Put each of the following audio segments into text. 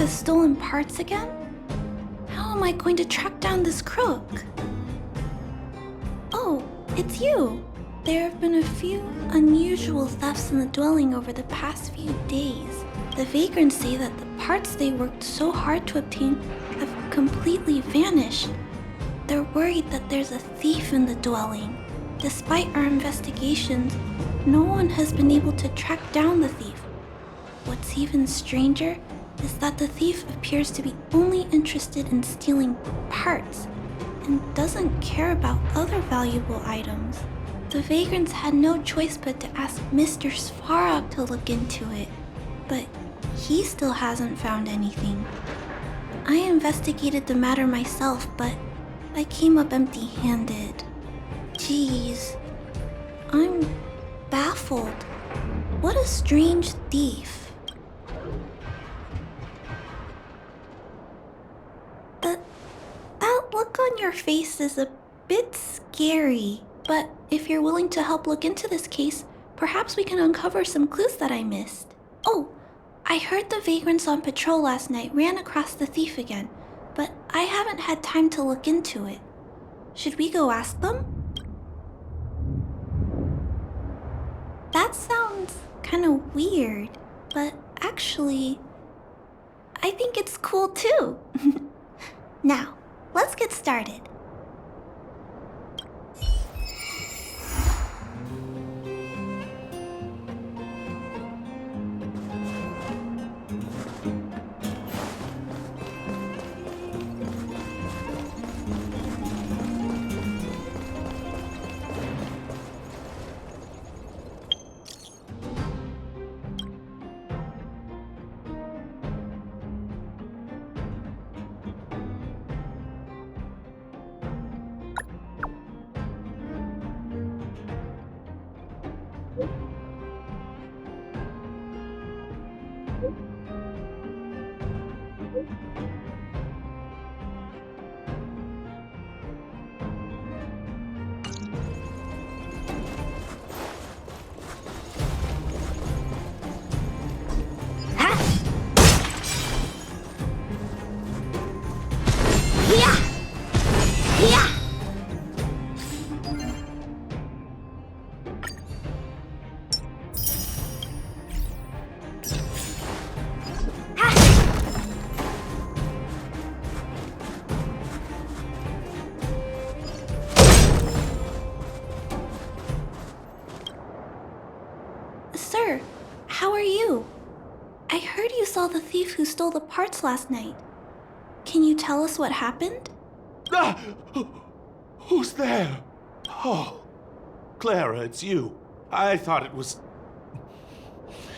has stolen parts again? How am I going to track down this crook? Oh, it's you! There have been a few unusual thefts in the dwelling over the past few days. The vagrants say that the parts they worked so hard to obtain have completely vanished. They're worried that there's a thief in the dwelling. Despite our investigations, no one has been able to track down the thief. What's even stranger is that the thief appears to be only interested in stealing parts and doesn't care about other valuable items. The vagrants had no choice but to ask Mr. Svarog to look into it, but he still hasn't found anything. I investigated the matter myself, but I came up empty-handed. Geez, I'm baffled. What a strange thief. That look on your face is a bit scary, but if you're willing to help look into this case, perhaps we can uncover some clues that I missed. Oh, I heard the vagrants on patrol last night ran across the thief again, but I haven't had time to look into it. Should we go ask them? That sounds kind of weird, but actually, I think it's cool too. Now, let's get started. Sir, how are you? I heard you saw the thief who stole the parts last night. Can you tell us what happened? Ah! Who's there? Oh, Clara, it's you. I thought it was...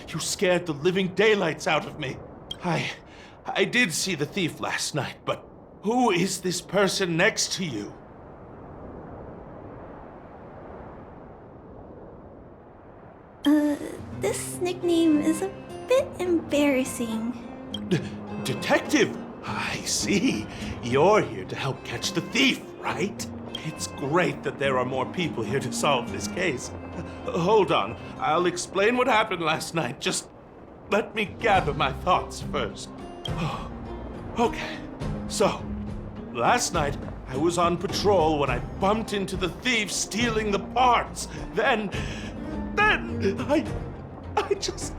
You scared the living daylights out of me. I did see the thief last night, but who is this person next to you? This nickname is a bit embarrassing. Detective? I see. You're here to help catch the thief, right? It's great that there are more people here to solve this case. Hold on. I'll explain what happened last night. Just let me gather my thoughts first. Okay. So, last night I was on patrol when I bumped into the thief stealing the parts. Then I just...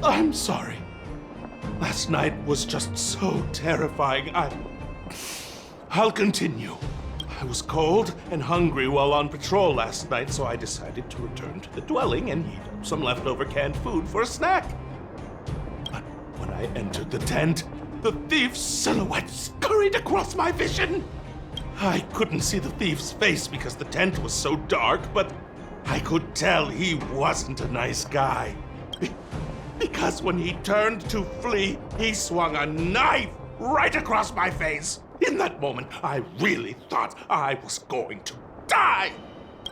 I'm sorry. Last night was just so terrifying. I'll continue. I was cold and hungry while on patrol last night, so I decided to return to the dwelling and heat up some leftover canned food for a snack. But when I entered the tent, the thief's silhouette scurried across my vision. I couldn't see the thief's face because the tent was so dark, but I could tell he wasn't a nice guy. Because when he turned to flee, he swung a knife right across my face. In that moment, I really thought I was going to die.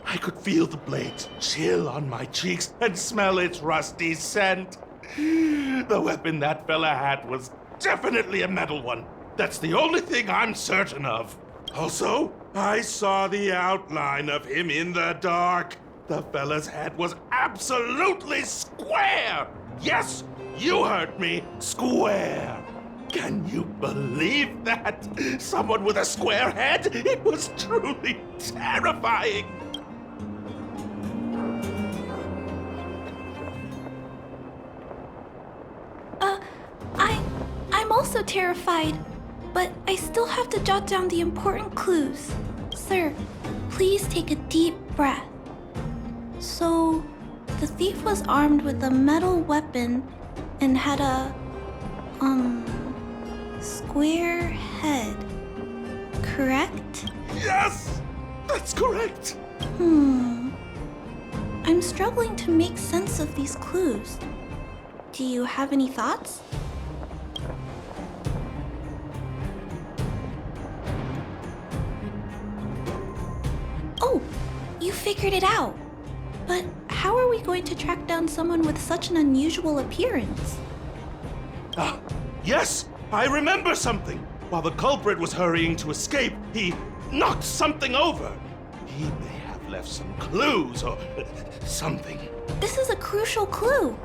I could feel the blades chill on my cheeks and smell its rusty scent. The weapon that fella had was definitely a metal one. That's the only thing I'm certain of. Also, I saw the outline of him in the dark. The fella's head was absolutely square. Yes, you heard me. Square. Can you believe that? Someone with a square head? It was truly terrifying. I'm also terrified, but I still have to jot down the important clues. Sir, please take a deep breath. So, the thief was armed with a metal weapon and had a, square head, correct? Yes, that's correct. I'm struggling to make sense of these clues. Do you have any thoughts? Oh, you figured it out. But how are we going to track down someone with such an unusual appearance? Ah, yes, I remember something. While the culprit was hurrying to escape, he knocked something over. He may have left some clues or something. This is a crucial clue.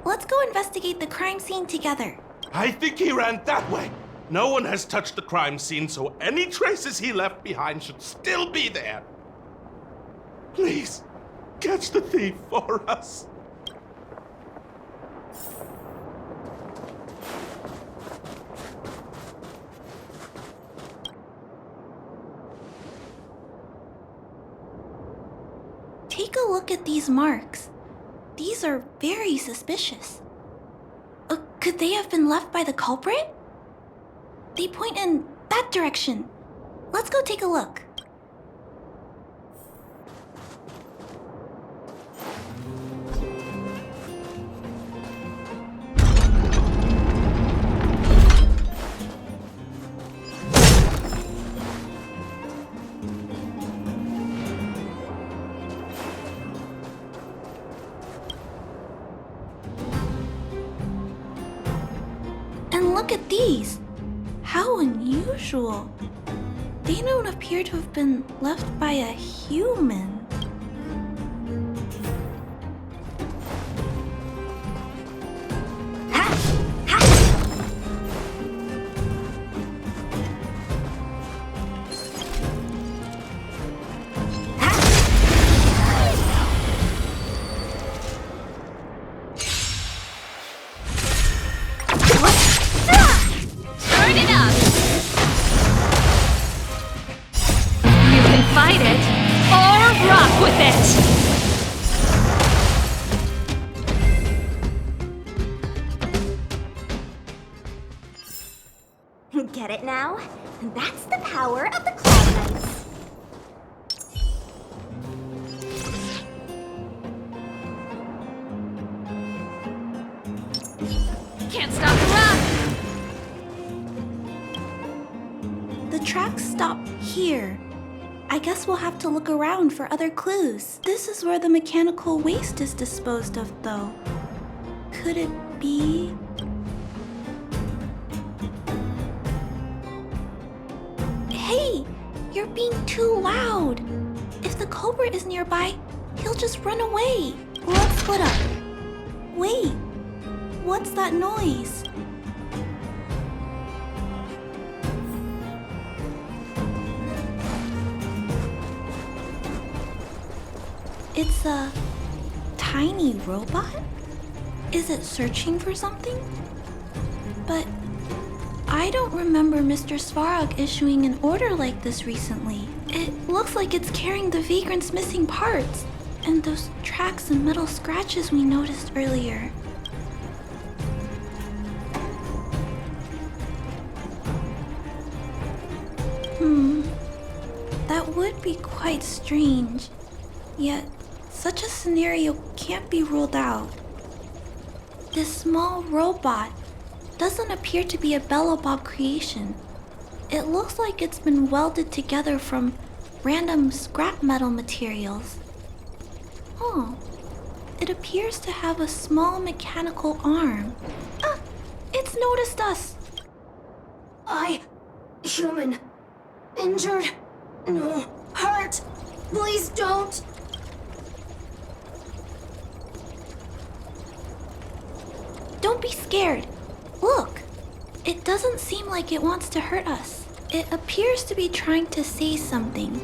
Let's go investigate the crime scene together. I think he ran that way. No one has touched the crime scene, so any traces he left behind should still be there. Please, catch the thief for us. Take a look at these marks. These are very suspicious. Could they have been left by the culprit? They point in that direction. Let's go take a look. And look at these! How unusual! They don't appear to have been left by a human. Turn it up! You can fight it, or rock with it! Get it now? That's the power of the Cloudknights. Can't stop the rock! The tracks stop here. I guess we'll have to look around for other clues. This is where the mechanical waste is disposed of, though. Could it be? Hey! You're being too loud! If the culprit is nearby, he'll just run away. Let's split up. Wait! What's that noise? It's a tiny robot? Is it searching for something? But I don't remember Mr. Svarog issuing an order like this recently. It looks like it's carrying the vagrant's missing parts and those tracks and metal scratches we noticed earlier. That would be quite strange. Yet, such a scenario can't be ruled out. This small robot doesn't appear to be a Belobog creation. It looks like it's been welded together from random scrap metal materials. Oh, it appears to have a small mechanical arm. Ah, it's noticed us. Human, injured, No. Hurt! Please don't! Don't be scared. Look, it doesn't seem like it wants to hurt us. It appears to be trying to say something.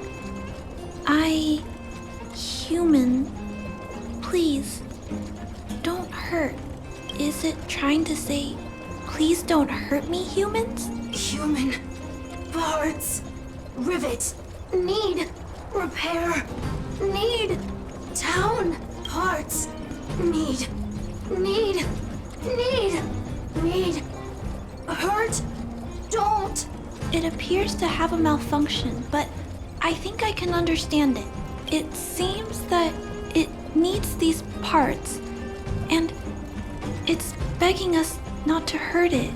Human, please, don't hurt. Is it trying to say, please don't hurt me, humans? Human parts. Rivet. Need repair. Need town parts. Need hurt. Don't. It appears to have a malfunction, but I think I can understand it. It seems that it needs these parts, and it's begging us not to hurt it.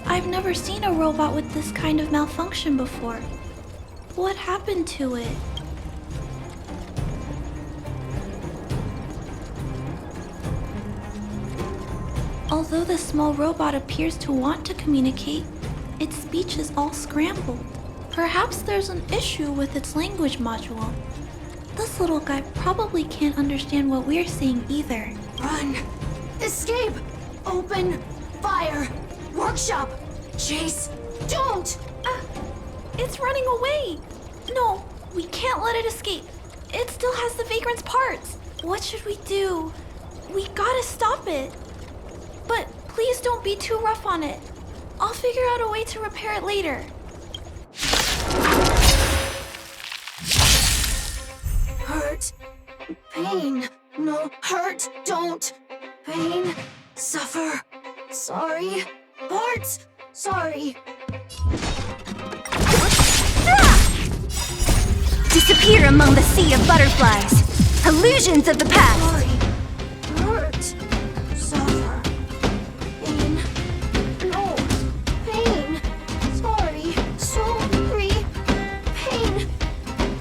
I've never seen a robot with this kind of malfunction before. What happened to it? Although the small robot appears to want to communicate, its speech is all scrambled. Perhaps there's an issue with its language module. This little guy probably can't understand what we're saying either. Run. Escape. Open fire. Workshop. Chase. Don't. It's running away! No, we can't let it escape. It still has the vagrant's parts. What should we do? We gotta stop it. But please don't be too rough on it. I'll figure out a way to repair it later. Hurt. Pain. No. Hurt. Don't. Pain. Suffer. Sorry. Parts. Sorry. Disappear among the sea of butterflies. Illusions of the past. Sorry. Hurt. Suffer. Pain. No. Pain. Sorry. Sorry. Pain.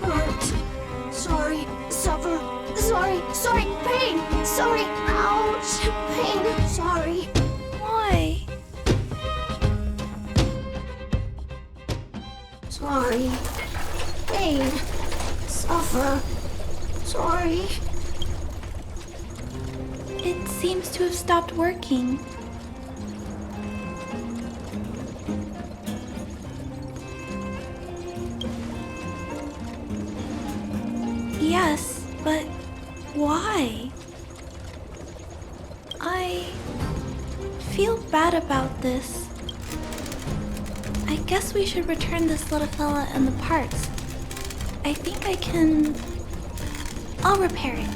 Hurt. Sorry. Suffer. Sorry. Sorry. Pain. Sorry. Ouch. Pain. Sorry. Why? Sorry. Pain. Suffer. Sorry. It seems to have stopped working. Yes, but why? I feel bad about this. I guess we should return this little fella and the parts. I think I can... I'll repair it.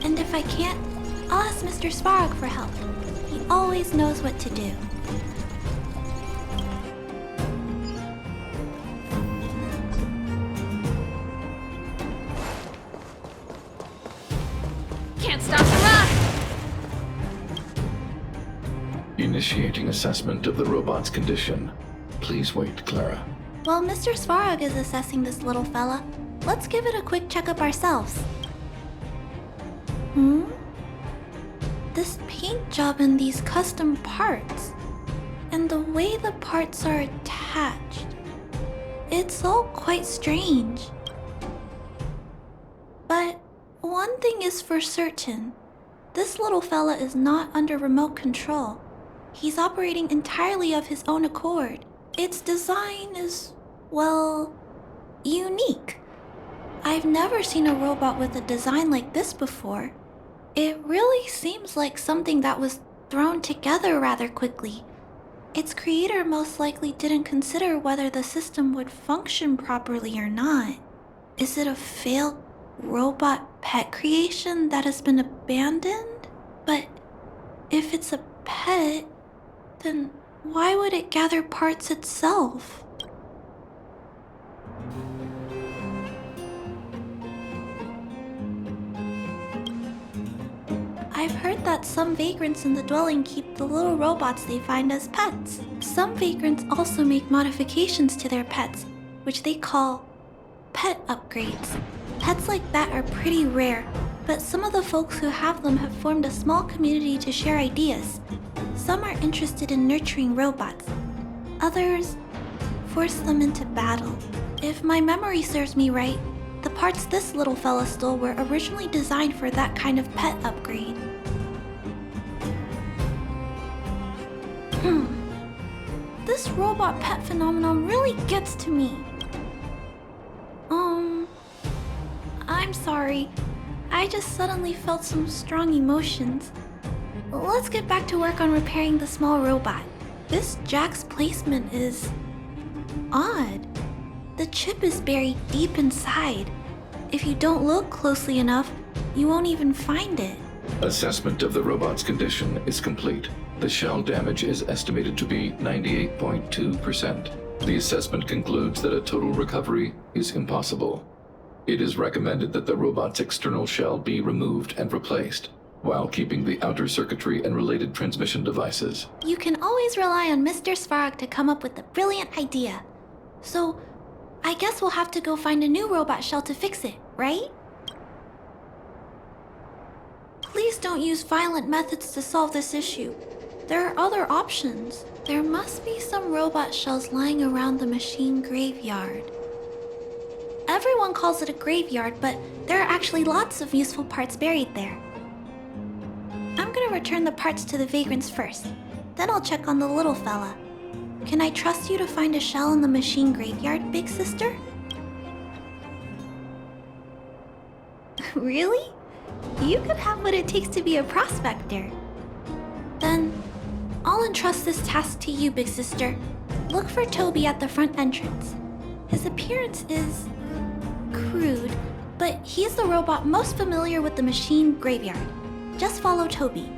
And if I can't, I'll ask Mr. Svarog for help. He always knows what to do. Can't stop the rock! Initiating assessment of the robot's condition. Please wait, Clara. While Mr. Svarog is assessing this little fella, let's give it a quick checkup ourselves. This paint job and these custom parts, and the way the parts are attached, it's all quite strange. But one thing is for certain, this little fella is not under remote control. He's operating entirely of his own accord. Its design is, well, unique. I've never seen a robot with a design like this before. It really seems like something that was thrown together rather quickly. Its creator most likely didn't consider whether the system would function properly or not. Is it a failed robot pet creation that has been abandoned? But if it's a pet, then why would it gather parts itself? I've heard that some vagrants in the dwelling keep the little robots they find as pets. Some vagrants also make modifications to their pets, which they call pet upgrades. Pets like that are pretty rare, but some of the folks who have them have formed a small community to share ideas. Some are interested in nurturing robots. Others force them into battle. If my memory serves me right, the parts this little fella stole were originally designed for that kind of pet upgrade. This robot pet phenomenon really gets to me. I'm sorry. I just suddenly felt some strong emotions. Let's get back to work on repairing the small robot. This jack's placement is odd. The chip is buried deep inside. If you don't look closely enough, you won't even find it. Assessment of the robot's condition is complete. The shell damage is estimated to be 98.2%. The assessment concludes that a total recovery is impossible. It is recommended that the robot's external shell be removed and replaced, while keeping the outer circuitry and related transmission devices. You can always rely on Mr. Svarog to come up with a brilliant idea. So, I guess we'll have to go find a new robot shell to fix it, right? Please don't use violent methods to solve this issue. There are other options. There must be some robot shells lying around the machine graveyard. Everyone calls it a graveyard, but there are actually lots of useful parts buried there. I'm gonna return the parts to the vagrants first. Then I'll check on the little fella. Can I trust you to find a shell in the machine graveyard, big sister? Really? You could have what it takes to be a prospector. Then, I'll entrust this task to you, big sister. Look for Toby at the front entrance. His appearance is crude, but he's the robot most familiar with the machine graveyard. Just follow Toby.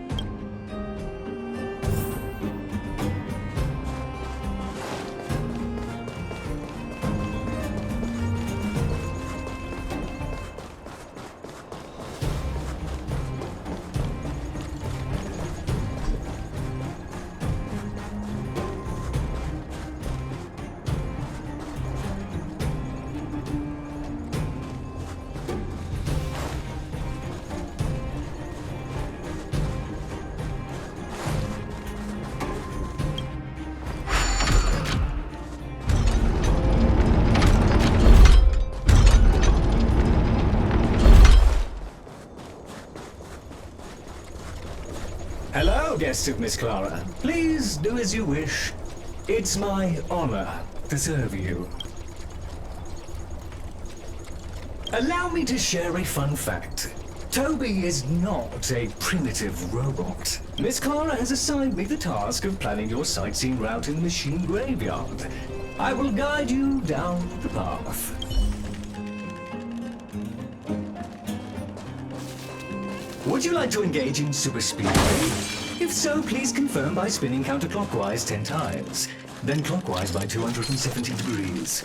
Hello, guests of Miss Clara. Please do as you wish. It's my honor to serve you. Allow me to share a fun fact. Toby is not a primitive robot. Miss Clara has assigned me the task of planning your sightseeing route in the machine graveyard. I will guide you down the path. Would you like to engage in super speedway? If so, please confirm by spinning counterclockwise 10 times, then clockwise by 270 degrees.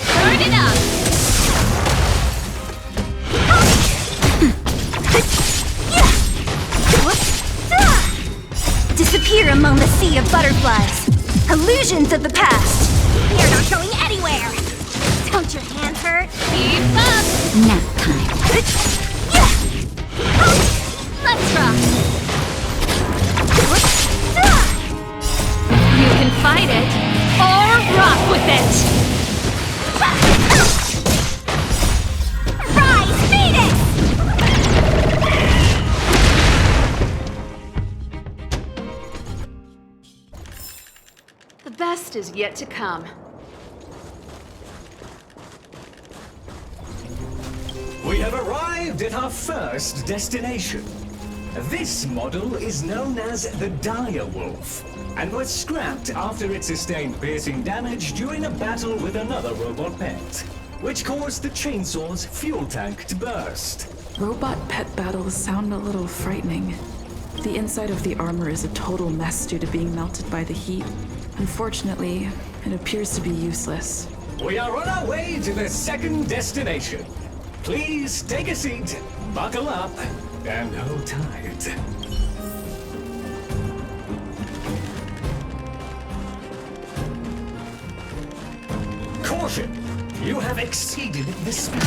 Turn it up! Disappear among the sea of butterflies. Illusions of the past. You're not going anywhere! Don't your hands hurt? Keep up! Nap time. Let's rock! You can fight it, or rock with it! Rise, Phoenix! The best is yet to come. We have arrived at our first destination. This model is known as the Dire Wolf, and was scrapped after it sustained piercing damage during a battle with another robot pet, which caused the chainsaw's fuel tank to burst. Robot pet battles sound a little frightening. The inside of the armor is a total mess due to being melted by the heat. Unfortunately, it appears to be useless. We are on our way to the second destination. Please take a seat, buckle up, and hold tight. Caution! You have exceeded the speed.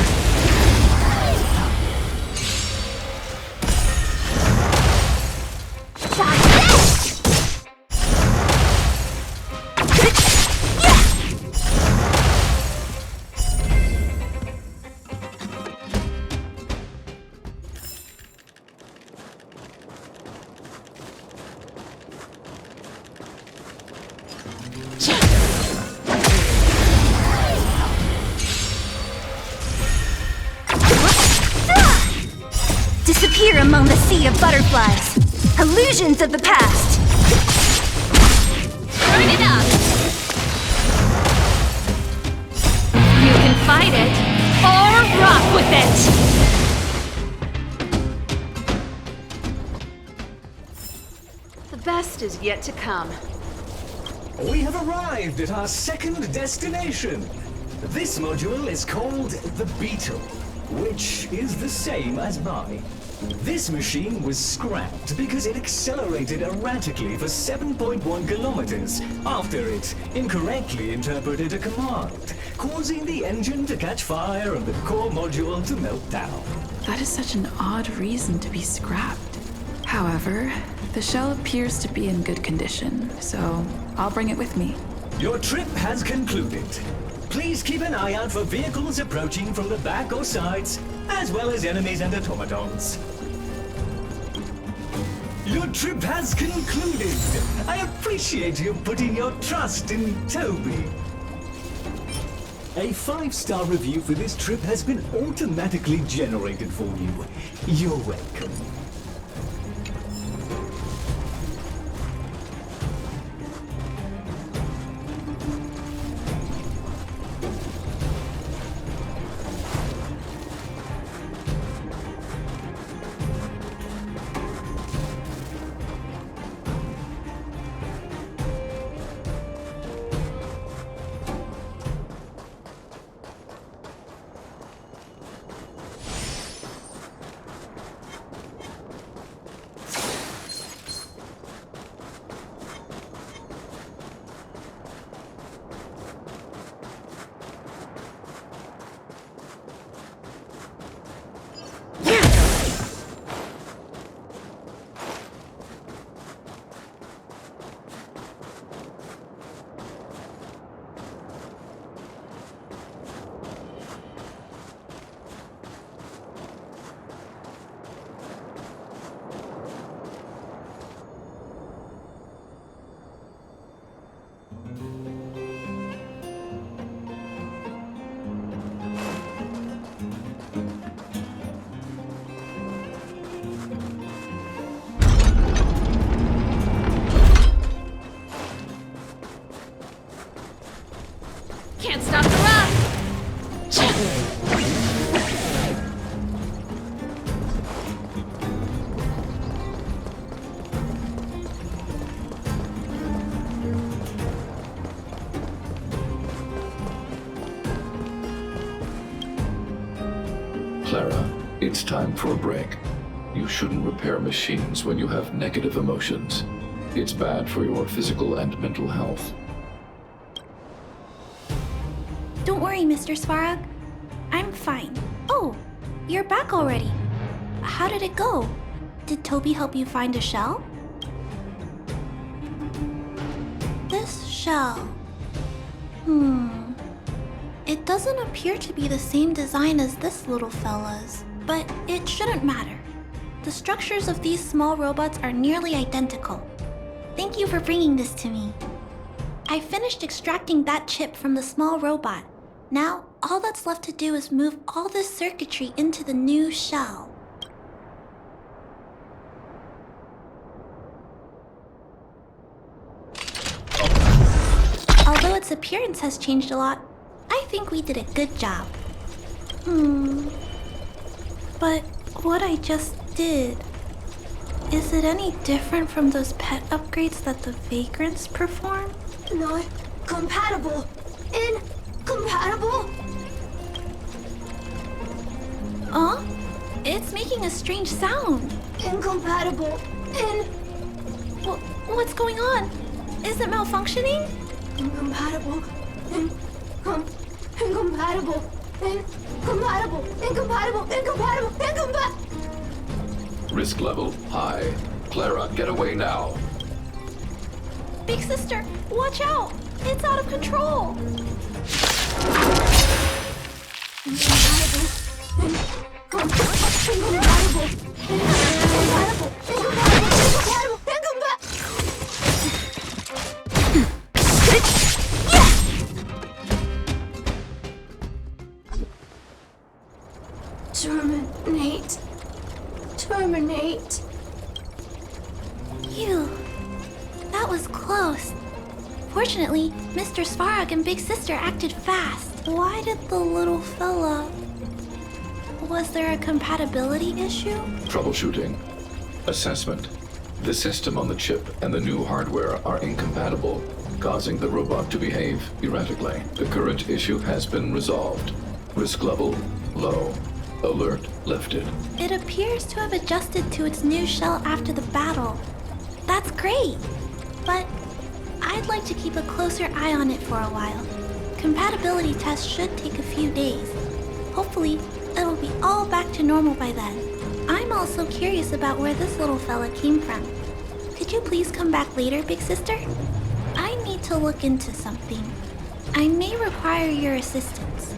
Disappear among the sea of butterflies. Illusions of the past. Turn it up! You can fight it, or rock with it! The best is yet to come. We have arrived at our second destination. This module is called the Beetle, which is the same as mine. This machine was scrapped because it accelerated erratically for 7.1 kilometers after it incorrectly interpreted a command, causing the engine to catch fire and the core module to melt down. That is such an odd reason to be scrapped. However, the shell appears to be in good condition, so I'll bring it with me. Your trip has concluded. Please keep an eye out for vehicles approaching from the back or sides, as well as enemies and automatons. Your trip has concluded. I appreciate you putting your trust in Toby. A 5-star review for this trip has been automatically generated for you. You're welcome. Can't stop the run! Clara, it's time for a break. You shouldn't repair machines when you have negative emotions. It's bad for your physical and mental health. Don't worry, Mr. Svarog. I'm fine. Oh, you're back already. How did it go? Did Toby help you find a shell? This shell. It doesn't appear to be the same design as this little fella's, but it shouldn't matter. The structures of these small robots are nearly identical. Thank you for bringing this to me. I finished extracting that chip from the small robot. Now, all that's left to do is move all this circuitry into the new shell. Although its appearance has changed a lot, I think we did a good job. But what I just did, is it any different from those pet upgrades that the vagrants perform? Not compatible. Incompatible? Huh? It's making a strange sound. Incompatible. What's going on? Is it malfunctioning? Incompatible. Incompatible. Incompatible. Incompatible. Incompatible. Incompatible. Risk level high. Clara, get away now. Big sister, watch out! It's out of control! Terminate. Terminate. Phew. That was close. Fortunately, Mr. Svarog and Big Sister acted fast. Why did the little fella... Was there a compatibility issue? Troubleshooting. Assessment. The system on the chip and the new hardware are incompatible, causing the robot to behave erratically. The current issue has been resolved. Risk level low. Alert lifted. It appears to have adjusted to its new shell after the battle. That's great, but I'd like to keep a closer eye on it for a while. Compatibility tests should take a few days. Hopefully, it'll be all back to normal by then. I'm also curious about where this little fella came from. Could you please come back later, Big Sister? I need to look into something. I may require your assistance.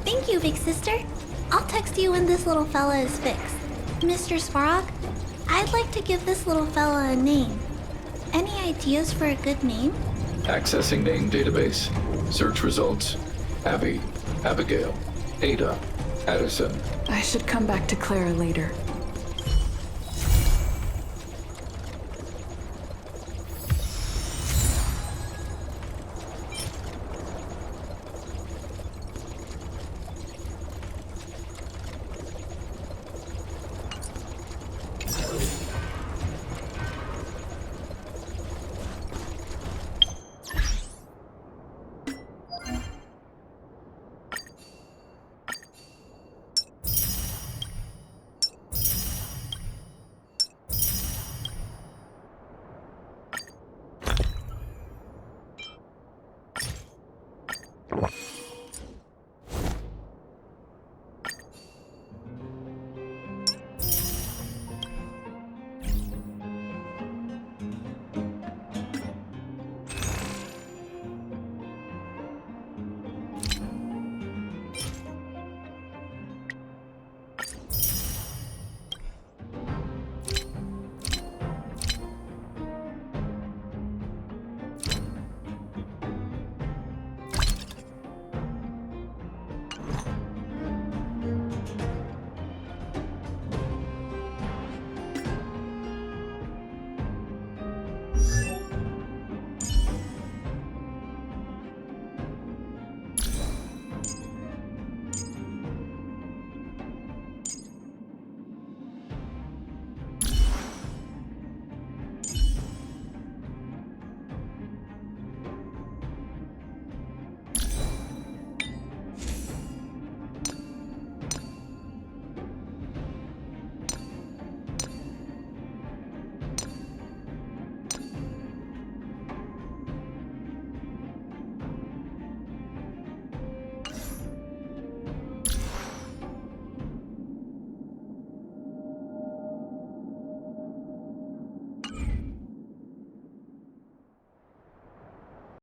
Thank you, Big Sister. I'll text you when this little fella is fixed. Mr. Svarog, I'd like to give this little fella a name. Any ideas for a good name? Accessing name database. Search results. Abby, Abigail, Ada, Addison. I should come back to Clara later.